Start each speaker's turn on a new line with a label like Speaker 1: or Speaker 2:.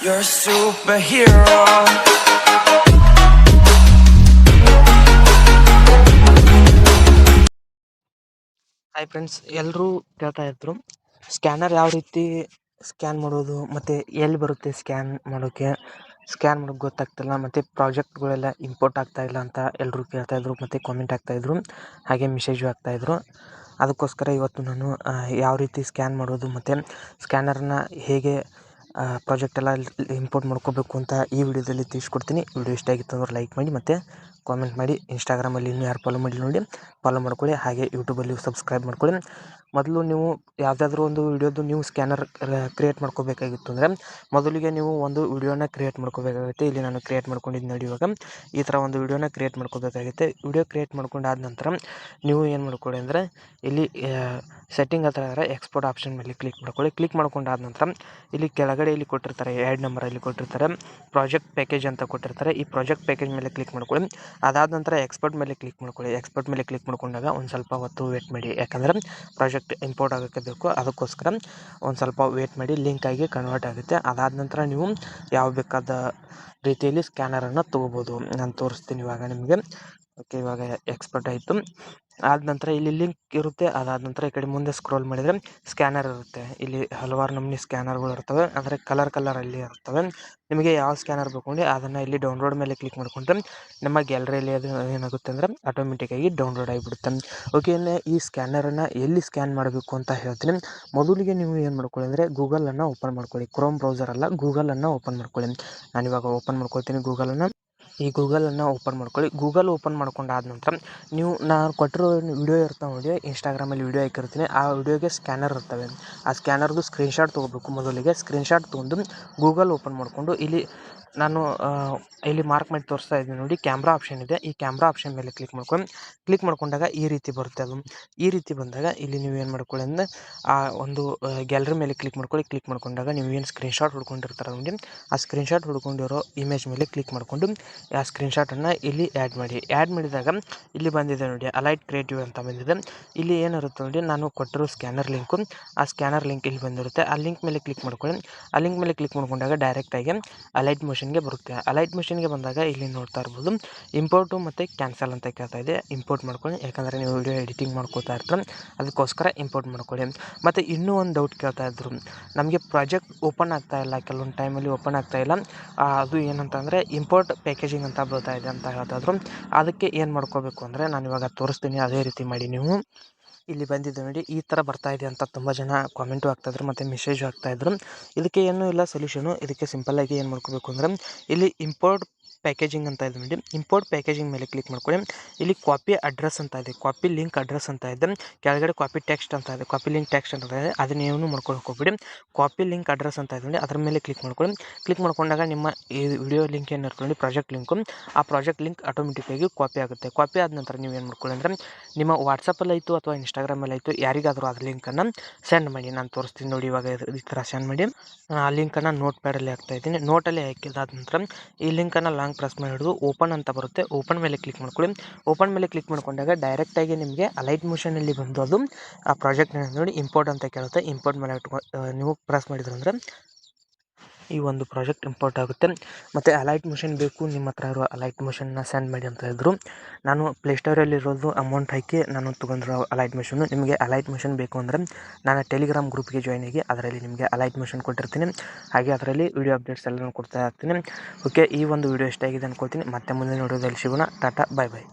Speaker 1: You're a superhero.
Speaker 2: Hi friends, ಎಲ್ಲರೂ ಕೇಳ್ತಾ ಇದ್ರು ಸ್ಕ್ಯಾನರ್ ಯಾವ ರೀತಿ ಸ್ಕ್ಯಾನ್ ಮಾಡೋದು ಮತ್ತು ಎಲ್ಲಿ ಬರುತ್ತೆ ಸ್ಕ್ಯಾನ್ ಮಾಡೋಕ್ಕೆ ಗೊತ್ತಾಗ್ತಿಲ್ಲ, ಮತ್ತು ಪ್ರಾಜೆಕ್ಟ್ಗಳೆಲ್ಲ ಇಂಪೋರ್ಟ್ ಆಗ್ತಾಯಿಲ್ಲ ಅಂತ ಎಲ್ಲರೂ ಕೇಳ್ತಾಯಿದ್ರು ಮತ್ತು ಕಾಮೆಂಟ್ ಆಗ್ತಾಯಿದ್ರು, ಹಾಗೆ ಮೆಸೇಜು ಆಗ್ತಾಯಿದ್ರು. ಅದಕ್ಕೋಸ್ಕರ ಇವತ್ತು ನಾನು ಯಾವ ರೀತಿ ಸ್ಕ್ಯಾನ್ ಮಾಡೋದು ಮತ್ತು ಸ್ಕ್ಯಾನರ್ನ ಹೇಗೆ ಪ್ರಾಜೆಕ್ಟ್ ಎಲ್ಲ ಇಂಪೋರ್ಟ್ ಮಾಡ್ಕೋಬೇಕು ಅಂತ ಈ ವಿಡಿಯೋದಲ್ಲಿ ತಿಳಿಸ್ಕೊಡ್ತೀನಿ. ವಿಡಿಯೋ ಇಷ್ಟ ಆಗಿತ್ತು ಅಂದ್ರೆ ಲೈಕ್ ಮಾಡಿ ಮತ್ತು ಕಾಮೆಂಟ್ ಮಾಡಿ. ಇನ್ಸ್ಟಾಗ್ರಾಮಲ್ಲಿ ಇನ್ನೂ ಯಾರು ಫಾಲೋ ಮಾಡಿ ನೋಡಿ ಫಾಲೋ ಮಾಡ್ಕೊಳ್ಳಿ, ಹಾಗೆ ಯೂಟ್ಯೂಬಲ್ಲಿ ಸಬ್ಸ್ಕ್ರೈಬ್ ಮಾಡ್ಕೊಳ್ಳಿ. ಮೊದಲು ನೀವು ಯಾವುದಾದ್ರೂ ಒಂದು ವಿಡಿಯೋದು ನೀವು ಸ್ಕ್ಯಾನರ್ ಕ್ರಿಯೇಟ್ ಮಾಡ್ಕೋಬೇಕಾಗಿತ್ತು ಅಂದರೆ ಮೊದಲಿಗೆ ನೀವು ಒಂದು ವಿಡಿಯೋನ ಕ್ರಿಯೇಟ್ ಮಾಡ್ಕೋಬೇಕಾಗುತ್ತೆ. ಇಲ್ಲಿ ನಾನು ಕ್ರಿಯೇಟ್ ಮಾಡ್ಕೊಂಡಿದ್ದು ನೋಡಿ, ಇವಾಗ ಈ ಥರ ಒಂದು ವಿಡಿಯೋನ ಕ್ರಿಯೇಟ್ ಮಾಡ್ಕೋಬೇಕಾಗುತ್ತೆ. ವಿಡಿಯೋ ಕ್ರಿಯೇಟ್ ಮಾಡ್ಕೊಂಡಾದ ನಂತರ ನೀವು ಏನು ಮಾಡ್ಕೊಳ್ಳಿ ಅಂದರೆ ಇಲ್ಲಿ ಸೆಟ್ಟಿಂಗ್ ಹತ್ರ ಎಕ್ಸ್ಪೋರ್ಟ್ ಆಪ್ಷನ್ ಮೇಲೆ ಕ್ಲಿಕ್ ಮಾಡ್ಕೊಳ್ಳಿ. ಕ್ಲಿಕ್ ಮಾಡ್ಕೊಂಡಾದ ನಂತರ ಇಲ್ಲಿ ಕೆಳಗಡೆ ಇಲ್ಲಿ ಕೊಟ್ಟಿರ್ತಾರೆ, ಆ್ಯಡ್ ನಂಬರಲ್ಲಿ ಕೊಟ್ಟಿರ್ತಾರೆ, ಪ್ರಾಜೆಕ್ಟ್ ಪ್ಯಾಕೇಜ್ ಅಂತ ಕೊಟ್ಟಿರ್ತಾರೆ. ಈ ಪ್ರಾಜೆಕ್ಟ್ ಪ್ಯಾಕೇಜ್ ಮೇಲೆ ಕ್ಲಿಕ್ ಮಾಡ್ಕೊಳ್ಳಿ. ಅದಾದ ನಂತರ ಎಕ್ಸ್ಪೋರ್ಟ್ ಮೇಲೆ ಕ್ಲಿಕ್ ಮಾಡ್ಕೊಳ್ಳಿ. ಎಕ್ಸ್ಪೋರ್ಟ್ ಮೇಲೆ ಕ್ಲಿಕ್ ಮಾಡ್ಕೊಂಡಾಗ ಒಂದು ಸ್ವಲ್ಪ ಹೊತ್ತು ವೇಟ್ ಮಾಡಿ, ಯಾಕಂದರೆ ಪ್ರಾಜೆಕ್ಟ್ ಇಂಪೋರ್ಟ್ ಆಗೋಕ್ಕೆ ಬೇಕು. ಅದಕ್ಕೋಸ್ಕರ ಒಂದು ಸ್ವಲ್ಪ ವೇಟ್ ಮಾಡಿ, ಲಿಂಕ್ ಆಗಿ ಕನ್ವರ್ಟ್ ಆಗುತ್ತೆ. ಅದಾದ ನಂತರ ನೀವು ಯಾವ ಬೇಕಾದ ರೀತಿಯಲ್ಲಿ ಸ್ಕ್ಯಾನರನ್ನು ತೊಗೋಬೋದು. ನಾನು ತೋರಿಸ್ತೀನಿ ಇವಾಗ ನಿಮಗೆ. ಓಕೆ, ಇವಾಗ ಎಕ್ಸ್ಪೋರ್ಟ್ ಆಯಿತು. ಆದ ನಂತರ ಇಲ್ಲಿ ಲಿಂಕ್ ಇರುತ್ತೆ. ಅದಾದ ನಂತರ ಈ ಕಡೆ ಮುಂದೆ ಸ್ಕ್ರೋಲ್ ಮಾಡಿದರೆ ಸ್ಕ್ಯಾನರ್ ಇರುತ್ತೆ. ಇಲ್ಲಿ ಹಲವಾರು ನಮೂನಿ ಸ್ಕ್ಯಾನರ್ಗಳು ಇರ್ತವೆ, ಅಂದರೆ ಕಲರಲ್ಲಿ ಇರ್ತವೆ. ನಿಮಗೆ ಯಾವ ಸ್ಕ್ಯಾನರ್ ಬೇಕು ಅಂದರೆ ಅದನ್ನು ಇಲ್ಲಿ ಡೌನ್ಲೋಡ್ ಮೇಲೆ ಕ್ಲಿಕ್ ಮಾಡಿಕೊಂಡ್ರೆ ನಮ್ಮ ಗ್ಯಾಲರಿಯಲ್ಲಿ ಅದು ಏನಾಗುತ್ತೆ ಅಂದರೆ ಆಟೋಮೆಟಿಕ್ಕಾಗಿ ಡೌನ್ಲೋಡ್ ಆಗಿಬಿಡುತ್ತೆ. ಓಕೆ, ಈ ಸ್ಕ್ಯಾನರನ್ನು ಎಲ್ಲಿ ಸ್ಕ್ಯಾನ್ ಮಾಡಬೇಕು ಅಂತ ಹೇಳ್ತೀನಿ. ಮೊದಲಿಗೆ ನೀವು ಏನು ಮಾಡ್ಕೊಳ್ಳಿ ಅಂದರೆ ಗೂಗಲನ್ನು ಓಪನ್ ಮಾಡ್ಕೊಳ್ಳಿ. ಕ್ರೋಮ್ ಬ್ರೌಸರ್ ಅಲ್ಲ, ಗೂಗಲನ್ನು ಓಪನ್ ಮಾಡ್ಕೊಳ್ಳಿ. ನಾನಿವಾಗ ಓಪನ್ ಮಾಡ್ಕೊಳ್ತೀನಿ ಗೂಗಲನ್ನು. ಈ ಗೂಗಲನ್ನು ಓಪನ್ ಮಾಡ್ಕೊಳ್ಳಿ. ಗೂಗಲ್ ಓಪನ್ ಮಾಡ್ಕೊಂಡಾದ ನಂತರ ನೀವು ನಾನು ಕೊಟ್ಟಿರೋ ವಿಡಿಯೋ ಇರ್ತಾವೆ ನೋಡಿ, ಇನ್ಸ್ಟಾಗ್ರಾಮಲ್ಲಿ ವಿಡಿಯೋ ಹಾಕಿರ್ತೀನಿ, ಆ ವಿಡಿಯೋಗೆ ಸ್ಕ್ಯಾನರ್ ಇರ್ತವೆ. ಆ ಸ್ಕ್ಯಾನರ್ದು ಸ್ಕ್ರೀನ್ಶಾಟ್ ತೊಗೋಬೇಕು. ಮೊದಲಿಗೆ ಸ್ಕ್ರೀನ್ಶಾಟ್ ತೊಗೊಂಡು ಗೂಗಲ್ ಓಪನ್ ಮಾಡಿಕೊಂಡು ಇಲ್ಲಿ ನಾನು ಇಲ್ಲಿ ಮಾರ್ಕ್ ಮಾಡಿ ತೋರಿಸ್ತಾ ಇದ್ದೀನಿ ನೋಡಿ, ಕ್ಯಾಮ್ರಾ ಆಪ್ಷನ್ ಇದೆ. ಈ ಕ್ಯಾಮ್ರಾ ಆಪ್ಷನ್ ಮೇಲೆ ಕ್ಲಿಕ್ ಮಾಡ್ಕೊಂಡು ಕ್ಲಿಕ್ ಮಾಡ್ಕೊಂಡಾಗ ಈ ರೀತಿ ಬರುತ್ತೆ. ಅದು ಈ ರೀತಿ ಬಂದಾಗ ಇಲ್ಲಿ ನೀವು ಏನು ಮಾಡ್ಕೊಳ್ಳಿ ಅಂದರೆ ಆ ಒಂದು ಗ್ಯಾಲರಿ ಮೇಲೆ ಕ್ಲಿಕ್ ಮಾಡ್ಕೊಳ್ಳಿ. ಕ್ಲಿಕ್ ಮಾಡ್ಕೊಂಡಾಗ ನೀವು ಏನು ಸ್ಕ್ರೀನ್ಶಾಟ್ ಹುಡ್ಕೊಂಡಿರ್ತಾರೆ ನೋಡಿ, ಆ ಸ್ಕ್ರೀನ್ಶಾಟ್ ಹುಡ್ಕೊಂಡಿರೋ ಇಮೇಜ್ ಮೇಲೆ ಕ್ಲಿಕ್ ಮಾಡಿಕೊಂಡು ಆ ಸ್ಕ್ರೀನ್ಶಾಟನ್ನು ಇಲ್ಲಿ ಆ್ಯಡ್ ಮಾಡಿ. ಆ್ಯಡ್ ಮಾಡಿದಾಗ ಇಲ್ಲಿ ಬಂದಿದೆ ನೋಡಿ, ಅಲೈಟ್ ಕ್ರಿಯೇಟಿವ್ ಅಂತ ಬಂದಿದೆ. ಇಲ್ಲಿ ಏನಿರುತ್ತೆ ನೋಡಿ, ನಾನು ಕೊಟ್ಟಿರೋ ಸ್ಕ್ಯಾನರ್ ಲಿಂಕು, ಆ ಸ್ಕ್ಯಾನರ್ ಲಿಂಕ್ ಇಲ್ಲಿ ಬಂದಿರುತ್ತೆ. ಆ ಲಿಂಕ್ ಮೇಲೆ ಕ್ಲಿಕ್ ಮಾಡ್ಕೊಳ್ಳಿ. ಆ ಲಿಂಕ್ ಮೇಲೆ ಕ್ಲಿಕ್ ಮಾಡ್ಕೊಂಡಾಗ ಡೈರೆಕ್ಟಾಗಿ ಅಲೈಟ್ ಮೋಷನ್ಗೆ ಬರುತ್ತೆ. ಅಲೈಟ್ ಮೋಷನ್ಗೆ ಬಂದಾಗ ಇಲ್ಲಿ ನೋಡ್ತಾ ಇರ್ಬೋದು ಇಂಪೋರ್ಟು ಮತ್ತು ಕ್ಯಾನ್ಸಲ್ ಅಂತ ಕೇಳ್ತಾ ಇದೆ. ಇಂಪೋರ್ಟ್ ಮಾಡ್ಕೊಳ್ಳಿ, ಯಾಕಂದರೆ ನೀವು ವಿಡಿಯೋ ಎಡಿಟಿಂಗ್ ಮಾಡ್ಕೋತಾ ಇರ್ತಾರೆ, ಅದಕ್ಕೋಸ್ಕರ ಇಂಪೋರ್ಟ್ ಮಾಡ್ಕೊಳ್ಳಿ. ಮತ್ತು ಇನ್ನೂ ಒಂದು ಡೌಟ್ ಕೇಳ್ತಾ ಇದ್ರು, ನಮಗೆ ಪ್ರಾಜೆಕ್ಟ್ ಓಪನ್ ಆಗ್ತಾ ಇಲ್ಲ, ಕೆಲವೊಂದು ಟೈಮಲ್ಲಿ ಓಪನ್ ಆಗ್ತಾ ಇಲ್ಲ, ಅದು ಏನಂತಂದರೆ ಇಂಪೋರ್ಟ್ ಪ್ಯಾಕೇಜಿಂಗ್ ಅಂತ ಬರ್ತಾ ಇದೆ ಅಂತ ಹೇಳ್ತಾ ಇದ್ರು. ಅದಕ್ಕೆ ಏನು ಮಾಡ್ಕೋಬೇಕು ಅಂದರೆ ನಾನು ಇವಾಗ ತೋರಿಸ್ತೀನಿ, ಅದೇ ರೀತಿ ಮಾಡಿ. ನೀವು ಇಲ್ಲಿ ಬಂದಿದ್ದು ನೋಡಿ, ಈ ಥರ ಬರ್ತಾ ಇದೆ ಅಂತ ತುಂಬ ಜನ ಕಾಮೆಂಟು ಆಗ್ತಾಯಿದ್ರು ಮತ್ತು ಮೆಸೇಜು ಆಗ್ತಾಯಿದ್ರು. ಇದಕ್ಕೆ ಏನೂ ಇಲ್ಲ ಸೊಲ್ಯೂಷನು. ಇದಕ್ಕೆ ಸಿಂಪಲ್ಲಾಗಿ ಏನು ಮಾಡ್ಕೋಬೇಕು ಅಂದರೆ ಇಲ್ಲಿ ಇಂಪೋರ್ಟ್ ಪ್ಯಾಕೇಜಿಂಗ್ ಅಂತ ಇದೆ ನೋಡಿ, ಇಂಪೋರ್ಟ್ ಪ್ಯಾಕೇಜಿಂಗ್ ಮೇಲೆ ಕ್ಲಿಕ್ ಮಾಡ್ಕೊಳ್ಳಿ. ಇಲ್ಲಿ ಕಾಪಿ ಅಡ್ರೆಸ್ ಅಂತ ಇದೆ, ಕಾಪಿ ಲಿಂಕ್ ಅಡ್ರೆಸ್ ಅಂತ ಇದೆ, ಕೆಳಗಡೆ ಕಾಪಿ ಟೆಕ್ಸ್ಟ್ ಅಂತ ಇದೆ, ಕಾಪಿ ಲಿಂಕ್ ಟೆಕ್ಸ್ಟ್ ಅಂತ ಇದೆ. ಅದನ್ನೇನು ಮಾಡ್ಕೊಳಕ್ಕೆ ಹೋಗ್ಬಿಡಿ. ಕಾಪಿ ಲಿಂಕ್ ಅಡ್ರೆಸ್ ಅಂತ ಇದೆ ನೋಡಿ, ಅದರ ಮೇಲೆ ಕ್ಲಿಕ್ ಮಾಡ್ಕೊಳ್ಳಿ. ಕ್ಲಿಕ್ ಮಾಡ್ಕೊಂಡಾಗ ನಿಮ್ಮ ಈ ವಿಡಿಯೋ ಲಿಂಕ್ ಏನು ಇರ್ಕೊಳ್ಳಿ, ಪ್ರಾಜೆಕ್ಟ್ ಲಿಂಕು, ಆ ಪ್ರಾಜೆಕ್ಟ್ ಲಿಂಕ್ ಆಟೋಮೆಟಿಕ್ಕಾಗಿ ಕಾಪಿ ಆಗುತ್ತೆ. ಕಾಪಿ ಆದ ನಂತರ ನೀವು ಏನು ಮಾಡ್ಕೊಳ್ಳಿ ಅಂದರೆ ನಿಮ್ಮ ವಾಟ್ಸಪ್ಪಲ್ಲಿ ಆಯಿತು ಅಥವಾ ಇನ್ಸ್ಟಾಗ್ರಾಮಲ್ಲಿ ಆಯಿತು, ಯಾರಿಗಾದರೂ ಅದು ಲಿಂಕನ್ನು ಸೆಂಡ್ ಮಾಡಿ. ನಾನು ತೋರಿಸ್ತೀನಿ ನೋಡಿ, ಇವಾಗ ಈ ಥರ ಸೆಂಡ್ ಮಾಡಿ. ಆ ಲಿಂಕನ್ನು ನೋಟ್ ಪ್ಯಾಡಲ್ಲಿ ಹಾಕ್ತಾಯಿದ್ದೀನಿ. ನೋಟಲ್ಲಿ ಹಾಕಿದಾದ ನಂತರ ಈ ಲಿಂಕನ್ನು ಲಾಂಗ್ ಪ್ರೆಸ್ ಮಾಡಿ ಹಿಡಿದು ಓಪನ್ ಅಂತ ಬರುತ್ತೆ, ಓಪನ್ ಮೇಲೆ ಕ್ಲಿಕ್ ಮಾಡ್ಕೊಳ್ಳಿ. ಓಪನ್ ಮೇಲೆ ಕ್ಲಿಕ್ ಮಾಡ್ಕೊಂಡಾಗ ಡೈರೆಕ್ಟಾಗಿ ನಿಮಗೆ ಅಲೈಟ್ ಮೋಷನಲ್ಲಿ ಬಂದು ಅದು ಆ ಪ್ರಾಜೆಕ್ಟ್ ನೋಡಿ ಇಂಪೋರ್ಟ್ ಅಂತ ಕೇಳುತ್ತೆ. ಇಂಪೋರ್ಟ್ ಮೇಲೆ ನೀವು ಪ್ರೆಸ್ ಮಾಡಿದ್ರು ಅಂದರೆ ಈ ಒಂದು ಪ್ರಾಜೆಕ್ಟ್ ಇಂಪೋರ್ಟ್ ಆಗುತ್ತೆ. ಮತ್ತು ಅಲೈಟ್ ಮೋಷನ್ ಬೇಕು, ನಿಮ್ಮ ಹತ್ರ ಇರೋ ಅಲೈಟ್ ಮೋಷನ್ನ ಸೆಂಡ್ ಮಾಡಿ ಅಂತ ಇದ್ದರು. ನಾನು ಪ್ಲೇಸ್ಟೋರಲ್ಲಿರೋದು ಅಮೌಂಟ್ ಹಾಕಿ ನಾನು ತೊಗೊಂಡಿರೋ ಅಲೈಟ್ ಮೋಷನ್ನು. ನಿಮಗೆ ಅಲೈಟ್ ಮೋಷನ್ ಬೇಕು ಅಂದರೆ ನಾನು ಟೆಲಿಗ್ರಾಮ್ ಗ್ರೂಪ್ಗೆ ಜಾಯ್ನ್ ಆಗಿ ಅದರಲ್ಲಿ ನಿಮಗೆ ಅಲೈಟ್ ಮೋಷನ್ ಕೊಟ್ಟಿರ್ತೀನಿ. ಹಾಗೆ ಅದರಲ್ಲಿ ವೀಡಿಯೋ ಅಪ್ಡೇಟ್ಸ್ ಎಲ್ಲನೂ ಕೊಡ್ತಾ ಇರ್ತೀನಿ. ಓಕೆ, ಈ ಒಂದು ವೀಡಿಯೋ ಇಷ್ಟ ಆಗಿದೆ ಅಂದ್ಕೊಳ್ತೀನಿ. ಮತ್ತೆ ಮುಂದೆ ನೋಡೋದಲ್ಲಿ ಸಿಗೋಣ. ಟಾಟಾ, ಬಾಯ್ ಬಾಯ್.